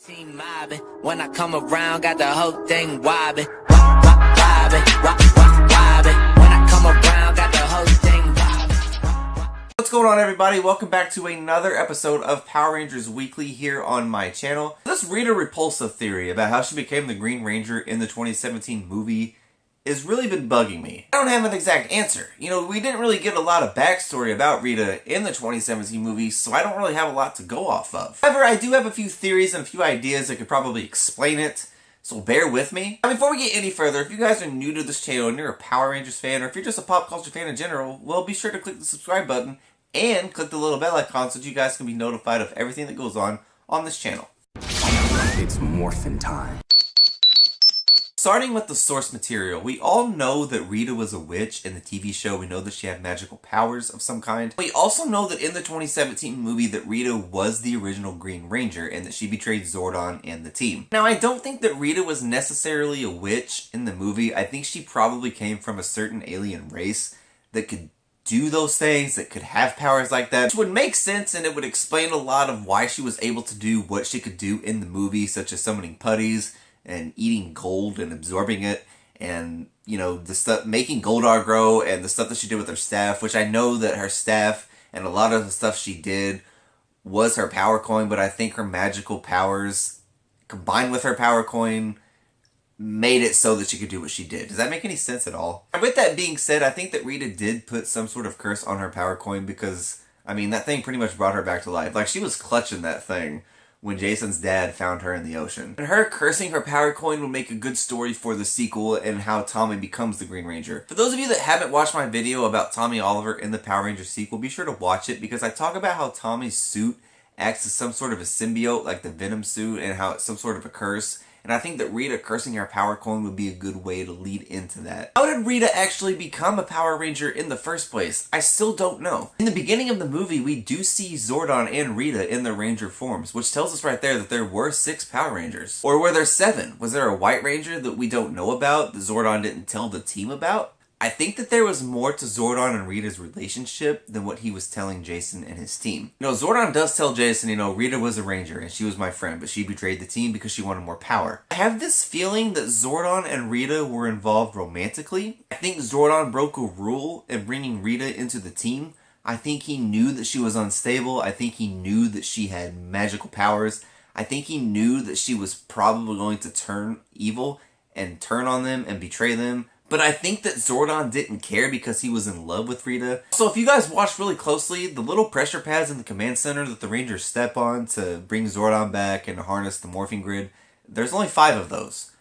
Team mobbing. When I come around, got the whole thing wobbing. Wobbing. When I come around, got the whole thing wobbing. What's going on, everybody? Welcome back to another episode of Power Rangers Weekly here on my channel. This Rita Repulsa theory about how she became the Green Ranger in the 2017 movie has really been bugging me. I don't have an exact answer. You know, we didn't really get a lot of backstory about Rita in the 2017 movie, so I don't really have a lot to go off of. However, I do have a few theories and a few ideas that could probably explain it, so bear with me. Now, before we get any further, if you guys are new to this channel and you're a Power Rangers fan, or if you're just a pop culture fan in general, well, be sure to click the subscribe button and click the little bell icon so that you guys can be notified of everything that goes on this channel. It's morphin' time. Starting with the source material, we all know that Rita was a witch in the TV show. We know that she had magical powers of some kind. We also know that in the 2017 movie that Rita was the original Green Ranger and that she betrayed Zordon and the team. Now, I don't think that Rita was necessarily a witch in the movie. I think she probably came from a certain alien race that could do those things, that could have powers like that, which would make sense, and it would explain a lot of why she was able to do what she could do in the movie, such as summoning putties and eating gold and absorbing it, and, you know, the stuff, making Goldar grow, and the stuff that she did with her staff, which I know that her staff and a lot of the stuff she did was her power coin, but I think her magical powers combined with her power coin made it so that she could do what she did. Does that make any sense at all? And with that being said, I think that Rita did put some sort of curse on her power coin because, I mean, that thing pretty much brought her back to life. Like, she was clutching that thing when Jason's dad found her in the ocean. And her cursing her power coin would make a good story for the sequel and how Tommy becomes the Green Ranger. For those of you that haven't watched my video about Tommy Oliver in the Power Rangers sequel, be sure to watch it because I talk about how Tommy's suit acts as some sort of a symbiote, like the Venom suit, and how it's some sort of a curse. And I think that Rita cursing her power coin would be a good way to lead into that. How did Rita actually become a Power Ranger in the first place? I still don't know. In the beginning of the movie, we do see Zordon and Rita in their Ranger forms, which tells us right there that there were 6 Power Rangers. Or were there 7? Was there a White Ranger that we don't know about, that Zordon didn't tell the team about? I think that there was more to Zordon and Rita's relationship than what he was telling Jason and his team. You know, Zordon does tell Jason, you know, Rita was a ranger and she was my friend, but she betrayed the team because she wanted more power. I have this feeling that Zordon and Rita were involved romantically. I think Zordon broke a rule in bringing Rita into the team. I think he knew that she was unstable. I think he knew that she had magical powers. I think he knew that she was probably going to turn evil and turn on them and betray them. But I think that Zordon didn't care because he was in love with Rita. So if you guys watch really closely, the little pressure pads in the command center that the Rangers step on to bring Zordon back and harness the morphing grid, there's only 5 of those.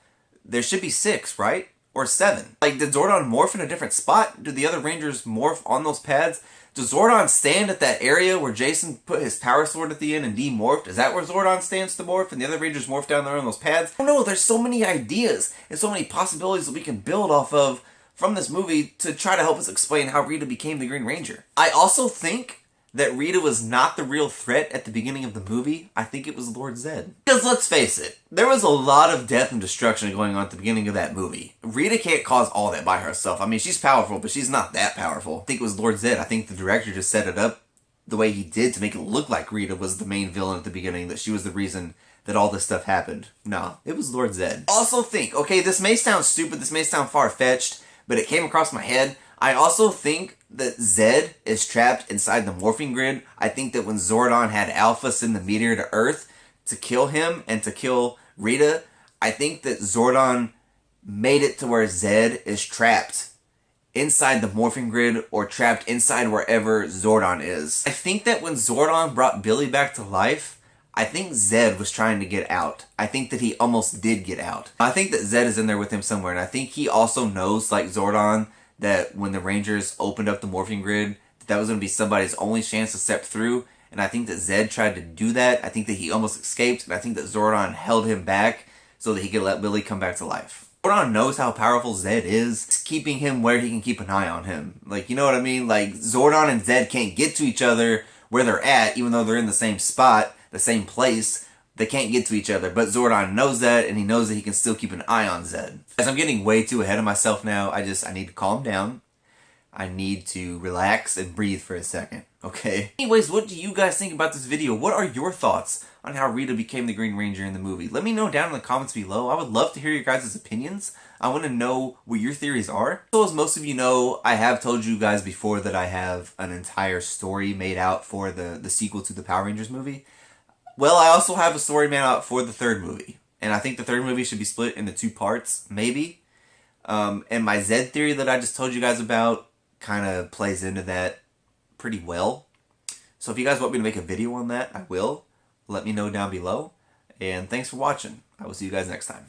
There should be 6, right? Or 7. Like, did Zordon morph in a different spot? Do the other Rangers morph on those pads? Does Zordon stand at that area where Jason put his power sword at the end and demorphed? Is that where Zordon stands to morph and the other Rangers morph down there on those pads? I don't know, there's so many ideas and so many possibilities that we can build off of from this movie to try to help us explain how Rita became the Green Ranger. I also think that Rita was not the real threat at the beginning of the movie. I think it was Lord Zedd. Because let's face it, there was a lot of death and destruction going on at the beginning of that movie. Rita can't cause all that by herself. I mean, she's powerful, but she's not that powerful. I think it was Lord Zedd. I think the director just set it up the way he did to make it look like Rita was the main villain at the beginning, that she was the reason that all this stuff happened. No, it was Lord Zedd. Also think, okay, this may sound stupid, this may sound far-fetched, but it came across my head. I also think that Zedd is trapped inside the morphing grid. I think that when Zordon had Alpha send the meteor to Earth to kill him and to kill Rita, I think that Zordon made it to where Zedd is trapped inside the morphing grid or trapped inside wherever Zordon is. I think that when Zordon brought Billy back to life, I think Zedd was trying to get out. I think that he almost did get out. I think that Zedd is in there with him somewhere, and I think he also knows, like Zordon, that when the Rangers opened up the morphing grid, that was going to be somebody's only chance to step through. And I think that Zedd tried to do that. I think that he almost escaped. And I think that Zordon held him back so that he could let Billy come back to life. Zordon knows how powerful Zedd is. It's keeping him where he can keep an eye on him. Like, you know what I mean? Like, Zordon and Zedd can't get to each other where they're at, even though they're in the same spot, the same place. They can't get to each other, but Zordon knows that, and he knows that he can still keep an eye on Zedd. As I'm getting way too ahead of myself now, I need to calm down. I need to relax and breathe for a second, okay? Anyways, what do you guys think about this video? What are your thoughts on how Rita became the Green Ranger in the movie? Let me know down in the comments below. I would love to hear your guys' opinions. I want to know what your theories are. So as most of you know, I have told you guys before that I have an entire story made out for the sequel to the Power Rangers movie. Well, I also have a story made out for the third movie. And I think the third movie should be split into 2 parts, maybe. And my Zedd theory that I just told you guys about kind of plays into that pretty well. So if you guys want me to make a video on that, I will. Let me know down below. And thanks for watching. I will see you guys next time.